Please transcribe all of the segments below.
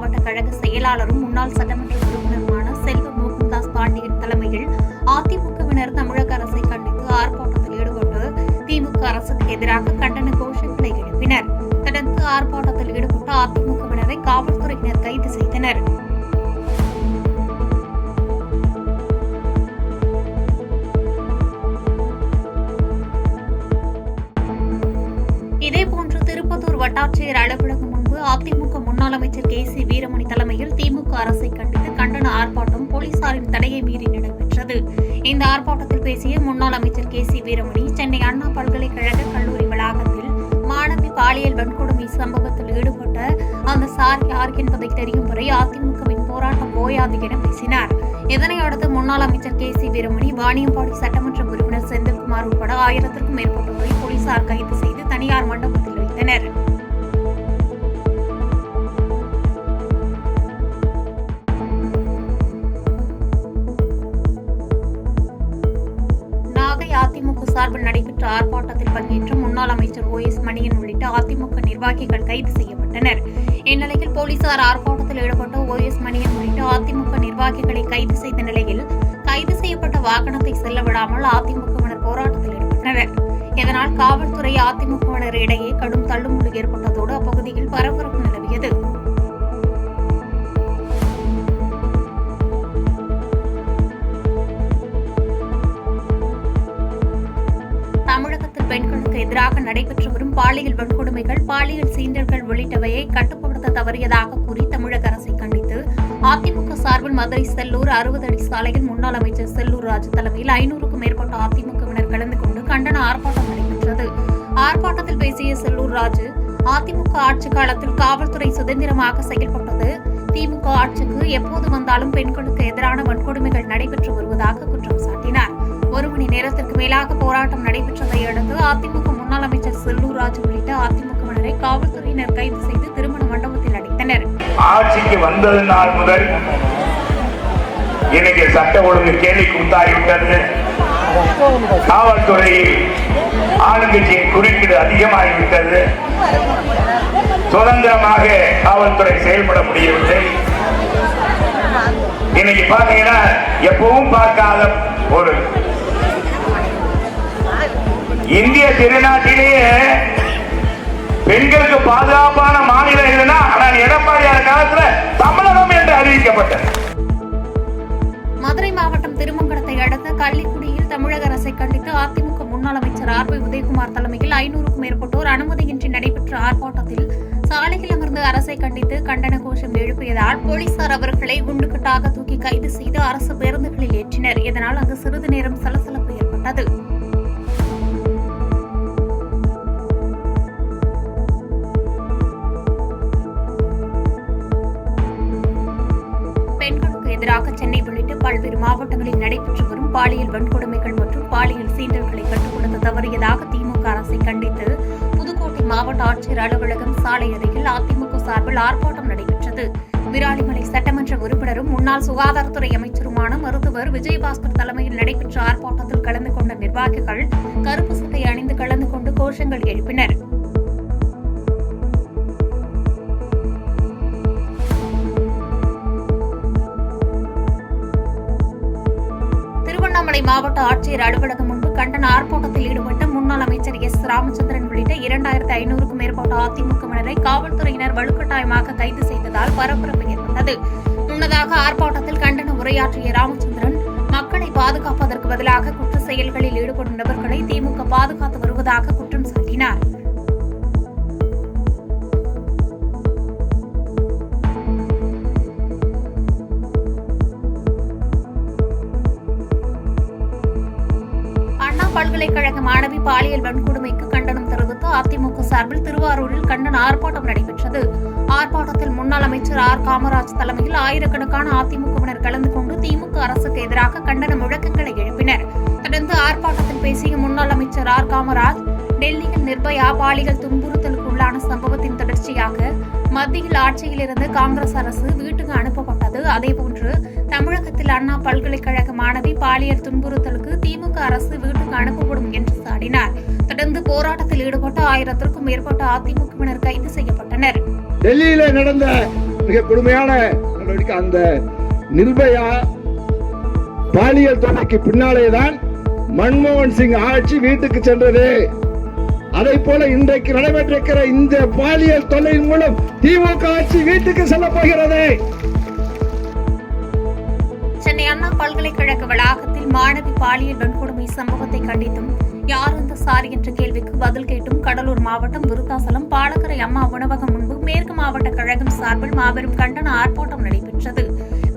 மாவட்ட கழக செயலாளரும் முன்னாள் சட்டமன்ற உறுப்பினருமான செல்வ மோகன்தாஸ் பாண்டியன் தலைமையில் அதிமுகவினர் தமிழக அரசை கண்டித்து ஆர்ப்பாட்டத்தில் ஈடுபட்டு திமுக அரசுக்கு எதிராக கண்டன கோஷங்களை எழுப்பினர். தொடர்ந்து ஆர்ப்பாட்டத்தில் ஈடுபட்ட அதிமுகவினரை காவல்துறையினர் கைது செய்தனர். இதேபோன்று திருப்பத்தூர் வட்டாட்சியர் அலுவலகம் முன்பு அதிமுக முன்னாள் அமைச்சர் கே.சி. வீரமணி தலைமையில் திமுக அரசை கண்டித்து கண்டன ஆர்ப்பாட்டம் போலீசாரின் தடையை மீறி நடைபெற்றது. இந்த ஆர்ப்பாட்டத்தில் பேசிய முன்னாள் அமைச்சர் கே.சி. வீரமணி, சென்னை அண்ணா பல்கலைக்கழக கல்லூரி வளாகத்தில் மாணவி பாலியல் வன்கொடுமை சம்பவத்தில் ஈடுபட்ட அந்த சார் யார் என்பதை தெரியும் வரை அதிமுகவின் போராட்டம் ஓயாது என பேசினார். இதனையடுத்து முன்னாள் அமைச்சர் கே.சி. வீரமணி, வாணியம்பாடி சட்டமன்ற உறுப்பினர் செந்தில்குமார் உட்பட 1000க்கும் மேற்பட்டோரை போலீசார் கைது செய்து தனியார் மண்டபத்தில் வைத்தனர். நாகை அதிமுக சார்பில் நடைபெற்ற ஆர்ப்பாட்டத்தில் பங்கேற்ற முன்னாள் அமைச்சர் ஓ.எஸ். மணியன் உள்ளிட்ட அதிமுக நிர்வாகிகள் கைது செய்யப்பட்டனர். இந்நிலையில் போலீசார் ஆர்ப்பாட்டத்தில் ஈடுபட்ட ஓ.எஸ். மணியன் உள்ளிட்ட அதிமுக நிர்வாகிகளை கைது செய்த நிலையில் கைது செய்யப்பட்ட வாகனத்தை செல்ல விடாமல் அதிமுகவினர் போராட்டத்தில் ஈடுபட்டனர். இதனால் காவல்துறை அதிமுகவினர் இடையே கடும் தள்ளுமுள்ளு ஏற்பட்டதோடு அப்பகுதியில் பரபரப்பு நிலவியது. தமிழகத்தில் பெண்களுக்கு எதிராக நடைபெற்று வரும் பாலியல் வன்கொடுமைகள், பாலியல் சீண்டல்கள் உள்ளிட்டவையை கட்டுப்படுத்த தவறியதாக கூறி தமிழக அரசை கண்டித்து அதிமுக சார்பில் மதுரை செல்லூர் 60 அடி சாலையில் முன்னாள் அமைச்சர் செல்லூர் ராஜு தலைமையில் 500க்கும் மேற்பட்ட அதிமுகவினர் கலந்து கொண்டு கண்டன ஆர்ப்பாட்டம் நடைபெற்றது. ஆர்ப்பாட்டத்தில் பேசிய செல்லூர் ராஜு, அதிமுக ஆட்சி காலத்தில் காவல்துறை சுதந்திரமாக செயல்பட்டது. திமுக ஆட்சிக்கு எப்போது வந்தாலும் பெண்களுக்கு எதிரான வன்கொடுமைகள் நடைபெற்று வருவதாக குற்றம் சாட்டினார். 1 மணி நேரத்திற்கு மேலாக போராட்டம் நடைபெற்றதை அடுத்து அதிமுக முன்னாள் அமைச்சர் செல்லூர் ராஜு உள்ளிட்ட அதிமுகவினரை காவல்துறையினர் கைது செய்து திருமண மண்டபத்தில் அடைத்தனர். ஆட்சிக்கு வந்தது நாள் முதல் இன்னைக்கு சட்ட ஒழுங்கு கேள்வி கூத்தாகிவிட்டது. காவல்துறையில் ஆளுங்கட்சியின் குறுக்கீடு அதிகமாகிவிட்டது. சுதந்திரமாக காவல்துறை செயல்பட முடியவில்லை. இன்னைக்கு பாத்தீங்கன்னா எப்பவும் பார்க்காத ஒரு இந்திய திருநாட்டிலேயே பெண்களுக்கு பாதுகாப்பான மாநிலம் இல்லைன்னா எடப்பாடியார் காலத்துல தமிழகம் என்று அறிவிக்கப்பட்டது. மதுரை மாவட்டம் திருமங்கலத்தை அடுத்த கள்ளிக்குடியில் தமிழக அரசை கண்டித்து அதிமுக முன்னாள் அமைச்சர் ஆர்.பி. உதயகுமார் தலைமையில் 500க்கும் மேற்பட்டோர் அனுமதியின்றி நடைபெற்ற ஆர்ப்பாட்டத்தில் சாலையில் அமர்ந்து அரசை கண்டித்து கண்டன கோஷம் எழுப்பியதால் போலீசார் அவர்களை குண்டுகட்டாக தூக்கி கைது செய்து அரசு பேருந்துகளில் ஏற்றினர். இதனால் அங்கு சிறிது நேரம் சலசலப்பு ஏற்பட்டது. எதிராக சென்னை உள்ளிட்ட பல்வேறு மாவட்டங்களில் நடைபெற்று வரும் பாலியல் வன்கொடுமைகள் மற்றும் பாலியல் சீண்டல்களை கட்டுப்படுத்த தவறியதாக திமுக அரசை கண்டித்து புதுக்கோட்டை மாவட்ட ஆட்சியர் அலுவலகம் சாலை அருகில் அதிமுக சார்பில் ஆர்ப்பாட்டம் நடைபெற்றது. விராலிமலை சட்டமன்ற உறுப்பினரும் முன்னாள் சுகாதாரத்துறை அமைச்சருமான மருத்துவர் விஜயபாஸ்கர் தலைமையில் நடைபெற்ற ஆர்ப்பாட்டத்தில் கலந்து கொண்ட நிர்வாகிகள் கருப்பு சட்டை அணிந்து கலந்து கொண்டு கோஷங்கள் எழுப்பினர். திருவண்ணாமலை மாவட்ட ஆட்சியர் அலுவலகம் முன்பு கண்டன ஆர்ப்பாட்டத்தில் ஈடுபட்ட முன்னாள் அமைச்சர் எஸ். ராமச்சந்திரன் உள்ளிட்ட 2500க்கும் மேற்பட்ட அதிமுகவினரை காவல்துறையினர் வலுக்கட்டாயமாக கைது செய்ததால் பரபரப்பு ஏற்பட்டது. முன்னதாக ஆர்ப்பாட்டத்தில் கண்டன உரையாற்றிய ராமச்சந்திரன், மக்களை பாதுகாப்பதற்கு பதிலாக குற்ற செயல்களில் ஈடுபடும் நபர்களை திமுக பாதுகாத்து வருவதாக குற்றம் சாட்டினார். பல்கலைக்கழக மாணவி பாலியல் வன்கொடுமைக்கு கண்டனம் தெரிவித்து அதிமுக சார்பில் திருவாரூரில் கண்டன ஆர்ப்பாட்டம் நடைபெற்றது. ஆர்ப்பாட்டத்தில் முன்னாள் அமைச்சர் ஆர். காமராஜ் தலைமையில் ஆயிரக்கணக்கான அதிமுகவினர் கலந்து கொண்டு திமுக அரசுக்கு எதிராக கண்டன முழக்கங்களை எழுப்பினர். தொடர்ந்து ஆர்ப்பாட்டத்தில் பேசிய முன்னாள் அமைச்சர் ஆர். காமராஜ், டெல்லியில் நிர்பயா பாலியல் துன்புறுத்தலுக்குள்ளான சம்பவத்தின் தொடர்ச்சியாக மத்தியில் ஆட்சியில் இருந்து காங்கிரஸ் அரசு வீட்டுக்கு அனுப்பப்பட்டது. அதேபோன்று தமிழகத்தில் அண்ணா பல்கலைக்கழக மாணவி பாலியல் துன்புறுத்தலுக்கு திமுக அரசு வீட்டுக்கு அனுப்பப்படும் என்று சாடினார். தொடர்ந்து போராட்டத்தில் ஈடுபட்ட 1000க்கும் மேற்பட்ட அதிமுகவினர் கைது செய்யப்பட்டனர். டெல்லியில நடந்த மிக கொடுமையான நடவடிக்கை. அந்த நிர்பயா பாலியல் தொல்லைக்கு பின்னாலேதான் மன்மோகன் சிங் ஆட்சி வீட்டுக்கு சென்றது. அதை போல இன்றைக்கு நடைபெற்றிருக்கிற இந்த பாலியல் தொல்லையின் மூலம் திமுக ஆட்சி வீட்டுக்கு செல்ல போகிறது. சென்னை அண்ணா பல்கலைக்கழக வளாகத்தில் மாணவி பாலியல் வன்கொடுமை சம்பவத்தை கண்டித்தும் யார் இந்த சாரி என்ற கேள்விக்கு பதில் கேட்டும் கடலூர் மாவட்டம் விருத்தாசலம் பாலக்கரை அம்மா உணவகம் முன்பு மேற்கு மாவட்ட கழகம் சார்பில் மாபெரும் கண்டன ஆர்ப்பாட்டம் நடைபெற்றது.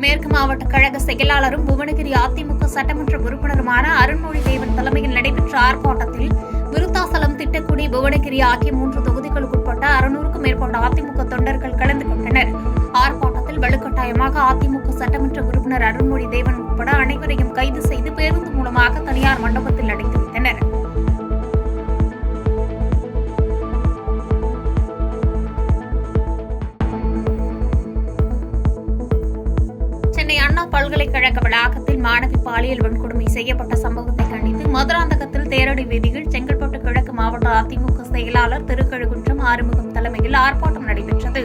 மேற்கு மாவட்ட கழக செயலாளரும் புவனகிரி அதிமுக சட்டமன்ற உறுப்பினருமான அருண்மொழி தேவன் தலைமையில் நடைபெற்ற ஆர்ப்பாட்டத்தில் விருத்தாசலம், திட்டக்குடி, புவனகிரி ஆகிய 3 தொகுதிகளுக்குட்பட்ட 600க்கும் மேற்பட்ட அதிமுக தொண்டர்கள் கலந்து கொண்டனர். ஆர்ப்பாட்டத்தில் வலுக்கட்டாயமாக அதிமுக சட்டமன்ற உறுப்பினர் அருண்மொழி தேவன் உட்பட அனைவரையும் கைது செய்து பேருந்து மூலமாக தனியார் மண்டபத்தில் அடைத்து வைத்தனர். சென்னை அண்ணா பல்கலைக்கழக வளாகத்தில் மாணவி பாலியல் வன்கொடுமை செய்யப்பட்ட சம்பவத்தை கண்டித்து மதுராந்தகத்தில் தேரடி வீதியில் செங்கல்பட்டு கிழக்கு மாவட்ட அதிமுக செயலாளர் திருக்கழுகுன்றம் ஆறுமுகம் தலைமையில் ஆர்ப்பாட்டம் நடைபெற்றது.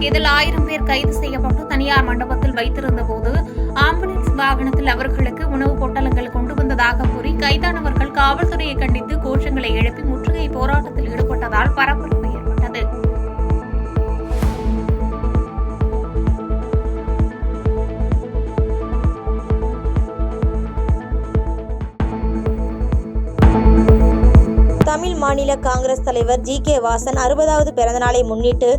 இதில் 1000 பேர் கைது செய்யப்பட்டு தனியார் மண்டபத்தில் வைத்திருந்த போது ஆம்புலன்ஸ் வாகனத்தில் அவர்களுக்கு உணவுப் பொட்டலங்கள் கொண்டு வந்ததாக கூறி கைதானவர்கள் காவல்துறையை கண்டித்து கோஷங்களை எழுப்பி முற்றுகை போராட்டத்தில் ஈடுபட்டதால் பரபரப்பு ஏற்பட்டது. தமிழ் மாநில காங்கிரஸ் தலைவர் ஜி.கே. வாசன் 60வது பிறந்தநாளை முன்னிட்டு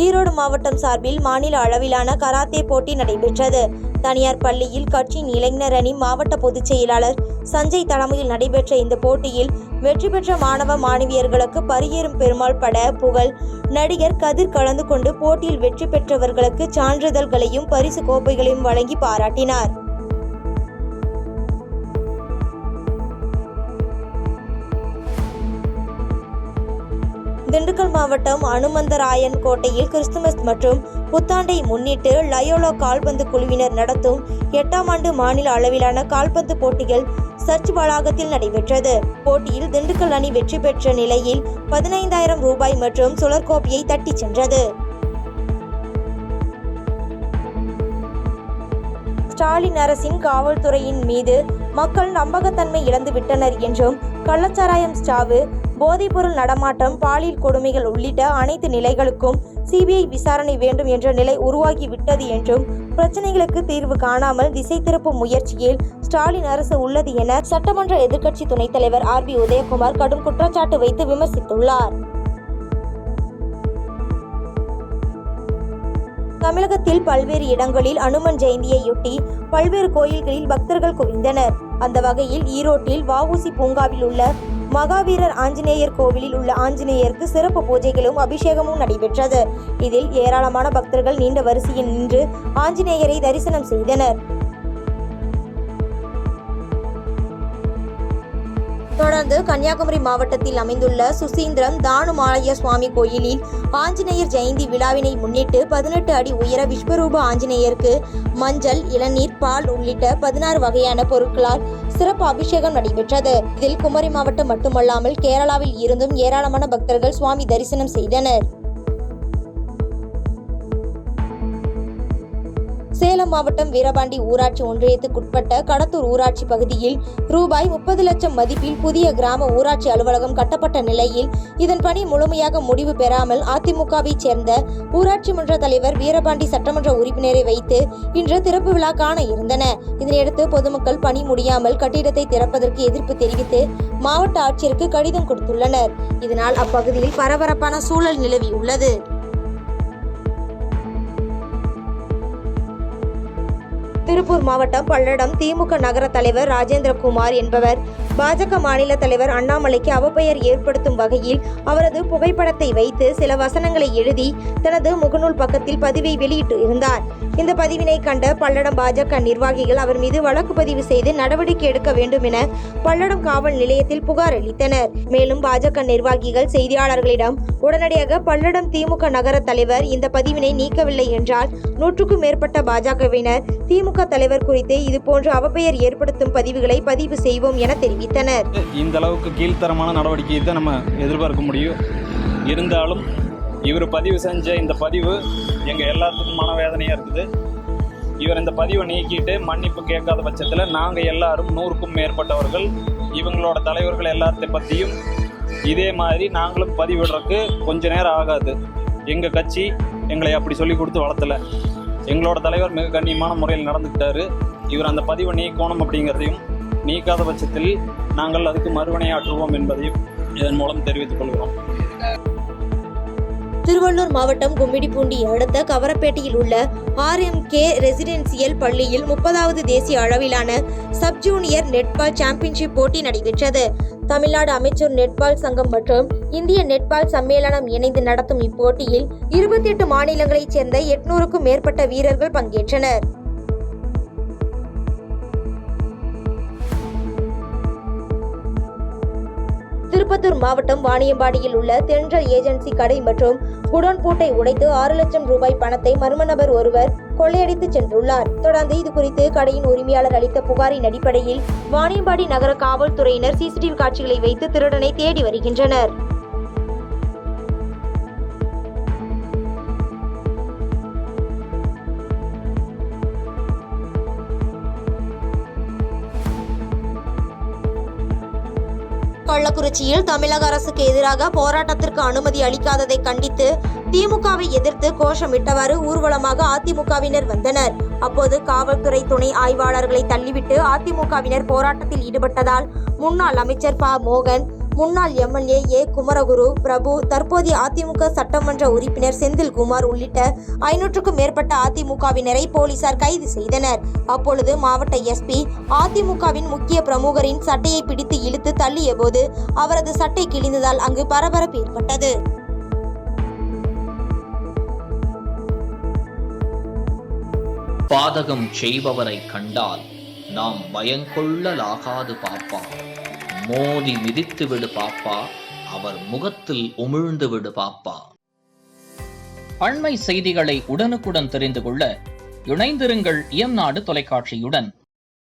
ஈரோடு மாவட்டம் சார்பில் மாநில அளவிலான கராத்தே போட்டி நடைபெற்றது. தனியார் பள்ளியில் கட்சியின் இளைஞர் அணி மாவட்ட பொதுச் செயலாளர் சஞ்சய் தலைமையில் நடைபெற்ற இந்த போட்டியில் வெற்றி பெற்ற மாணவ மாணவியர்களுக்கு பரியேறும் பெருமாள் பட புகழ் நடிகர் கதிர் கலந்து கொண்டு போட்டியில் வெற்றி பெற்றவர்களுக்கு சான்றிதழ்களையும் பரிசு கோப்பைகளையும் வழங்கி பாராட்டினார். திண்டுக்கல் மாவட்டம் அனுமந்தராயன் கோட்டையில் கிறிஸ்துமஸ் மற்றும் புத்தாண்டை முன்னிட்டு லயோலா கால்பந்து குழுவினர் நடத்தும் 8ஆம் ஆண்டு மாநில அளவிலான கால்பந்து போட்டிகள் சர்ச் வளாகத்தில் நடைபெற்றது. போட்டியில் திண்டுக்கல் அணி வெற்றி பெற்ற நிலையில் 15,000 ரூபாய் மற்றும் சுழற்கோப்பையை தட்டிச் சென்றது. ஸ்டாலின் அரசின் காவல்துறையின் மீது மக்கள் நம்பகத்தன்மை இழந்துவிட்டனர் என்றும் கள்ளச்சாராயம், ஸ்டாவு, போதைப்பொருள் நடமாட்டம், பாலியல் கொடுமைகள் உள்ளிட்ட அனைத்து நிலைகளுக்கும் சிபிஐ விசாரணை வேண்டும் என்ற நிலை உருவாகிவிட்டது என்றும் பிரச்சனைகளுக்கு தீர்வு காணாமல் திசை திருப்பும் முயற்சியில் ஸ்டாலின் அரசு உள்ளது என சட்டமன்ற எதிர்க்கட்சி துணைத் தலைவர் ஆர்.பி. உதயகுமார் கடும் குற்றச்சாட்டு வைத்து விமர்சித்துள்ளார். தமிழகத்தில் பல்வேறு இடங்களில் அனுமன் ஜெயந்தியையொட்டி பல்வேறு கோயில்களில் பக்தர்கள் குவிந்தனர். அந்த வகையில் ஈரோட்டில் வ.உ.சி. பூங்காவில் உள்ள மகாவீரர் ஆஞ்சநேயர் கோவிலில் உள்ள ஆஞ்சநேயருக்கு சிறப்பு பூஜைகளும் அபிஷேகமும் நடைபெற்றது. இதில் ஏராளமான பக்தர்கள் நீண்ட வரிசையில் நின்று ஆஞ்சநேயரை தரிசனம் செய்தனர். தொடர்ந்து கன்னியாகுமரி மாவட்டத்தில் அமைந்துள்ள சுசீந்திரம் தானுமாலய சுவாமி கோயிலில் ஆஞ்சநேயர் ஜெயந்தி விழாவினை முன்னிட்டு 18 அடி உயர விஸ்வரூப ஆஞ்சநேயருக்கு மஞ்சள், இளநீர், பால் உள்ளிட்ட 16 வகையான பொருட்களால் சிறப்பு அபிஷேகம் நடைபெற்றது. இதில் குமரி மாவட்டம் மட்டுமல்லாமல் கேரளாவில் இருந்தும் ஏராளமான பக்தர்கள் சுவாமி தரிசனம் செய்தனர். சேலம் மாவட்டம் வீரபாண்டி ஊராட்சி ஒன்றியத்துக்குட்பட்ட கடத்தூர் ஊராட்சி பகுதியில் ரூபாய் 30 லட்சம் மதிப்பில் புதிய கிராம ஊராட்சி அலுவலகம் கட்டப்பட்ட நிலையில் இதன் பணி முழுமையாக முடிவு பெறாமல் அதிமுகவை சேர்ந்த ஊராட்சி மன்ற தலைவர் வீரபாண்டி சட்டமன்ற உறுப்பினரை வைத்து இன்று திறப்பு விழா காண இருந்தன. இதனையடுத்து பொதுமக்கள் பணி முடியாமல் கட்டிடத்தை திறப்பதற்கு எதிர்ப்பு தெரிவித்து மாவட்ட ஆட்சியருக்கு கடிதம் கொடுத்துள்ளனர். இதனால் அப்பகுதியில் பரபரப்பான சூழல் நிலவியுள்ளது. திருப்பூர் மாவட்டம் பல்லடம் திமுக நகர தலைவர் ராஜேந்திரகுமார் என்பவர் பாஜக மாநில தலைவர் அண்ணாமலைக்கு அவப்பெயர் ஏற்படுத்தும் வகையில் அவரது புகைப்படத்தை வைத்து சில வசனங்களை எழுதி தனது முகநூல் பக்கத்தில் பதிவை வெளியிட்டு இருந்தார். இந்த பதிவினை கண்ட பல்லடம் பாஜக நிர்வாகிகள் அவர் மீது வழக்கு பதிவு செய்து நடவடிக்கை எடுக்க வேண்டும் என பல்லடம் காவல் நிலையத்தில் புகார் அளித்தனர். மேலும் பாஜக நிர்வாகிகள் செய்தியாளர்களிடம் உடனடியாக பல்லடம் திமுக நகர தலைவர் இந்த பதிவினை நீக்கவில்லை என்றால் 100க்கும் மேற்பட்ட பாஜகவினர் திமுக தலைவர் குறித்து இதுபோன்று அவப்பெயர் ஏற்படுத்தும் பதிவுகளை பதிவு செய்வோம் என தெரிவித்தனர். இந்த அளவுக்கு கீழ்த்தரமான நடவடிக்கையை தான் நம்ம எதிர்பார்க்க முடியும். இருந்தாலும் இவர் பதிவு செஞ்ச இந்த பதிவு எங்கள் எல்லாத்துக்கும் மனவேதனையாக இருக்குது. இவர் இந்த பதிவை நீக்கிட்டு மன்னிப்பு கேட்காத பட்சத்தில் நாங்கள் எல்லாரும் 100க்கும் மேற்பட்டவர்கள் இவங்களோட தலைவர்கள் எல்லாத்த பற்றியும் இதே மாதிரி நாங்களும் பதிவிடுறதுக்கு கொஞ்ச நேரம் ஆகாது. எங்கள் கட்சி எங்களை அப்படி சொல்லி கொடுத்து வளர்த்தலை. எங்களோட தலைவர் மிக கண்ணியமான முறையில் நடந்துக்கிட்டாரு. இவர் அந்த பதிவை நீக்கணும் அப்படிங்கிறதையும் நீக்காத பட்சத்தில் நாங்கள் அதுக்கு மறுவினையாற்றுவோம் என்பதையும் இதன் மூலம் தெரிவித்துக் கொள்கிறோம். திருவள்ளூர் மாவட்டம் கும்மிடிப்பூண்டி அடுத்த கவரப்பேட்டையில் உள்ள RMK ரெசிடென்சியல் பள்ளியில் 30வது தேசிய அளவிலான சப் ஜூனியர் நெட்பால் சாம்பியன்ஷிப் போட்டி நடைபெற்றது. தமிழ்நாடு அமைச்சர் நெட்பால் சங்கம் மற்றும் இந்திய நெட்பால் சம்மேளனம் இணைந்து நடத்தும் இப்போட்டியில் 28 மாநிலங்களைச் சேர்ந்த 800க்கும் மேற்பட்ட வீரர்கள் பங்கேற்றனர். திருப்பத்தூர் மாவட்டம் வாணியம்பாடியில் உள்ள தென்றல் ஏஜென்சி கடை மற்றும் குடோன் பூட்டை உடைத்து 6 லட்சம் ரூபாய் பணத்தை மர்ம நபர் ஒருவர் கொள்ளையடித்து சென்றுள்ளார். தொடர்ந்து இதுகுறித்து கடையின் உரிமையாளர் அளித்த புகாரின் அடிப்படையில் வாணியம்பாடி நகர காவல்துறையினர் CCTV காட்சிகளை வைத்து திருடனை தேடி வருகின்றனர். கள்ளக்குறிச்சியில் தமிழக அரசுக்கு எதிராக போராட்டத்திற்கு அனுமதி அளிக்காததை கண்டித்து திமுகவை எதிர்த்து கோஷமிட்டவாறு ஊர்வலமாக அதிமுகவினர் வந்தனர். அப்போது காவல்துறை துணை ஆய்வாளர்களை தள்ளிவிட்டு அதிமுகவினர் போராட்டத்தில் ஈடுபட்டதால் முன்னாள் அமைச்சர் ப. மோகன், முன்னாள் MLA A. குமரகுரு, பிரபு, தற்போதைய அதிமுக சட்டமன்ற உறுப்பினர் செந்தில்குமார் உள்ளிட்ட 500க்கும் மேற்பட்ட அதிமுகவினரை போலீசார் கைது செய்தனர். அப்பொழுது மாவட்ட SP அதிமுகவின் முக்கிய பிரமுகரின் சட்டையை பிடித்து இழுத்து தள்ளிய போது அவரது சட்டை கிழிந்ததால் அங்கு பரபரப்பு ஏற்பட்டது. பாதகம் செய்பவரை கண்டால் நாம் பயங்கொள்ளலாகாது பாப்பா. மோதி மிதித்து விடு பாப்பா, அவர் முகத்தில் உமிழ்ந்து விடு பாப்பா. அண்மை செய்திகளை உடனுக்குடன் தெரிந்து கொள்ள இணைந்திருங்கள் இயம்நாடு தொலைக்காட்சியுடன்.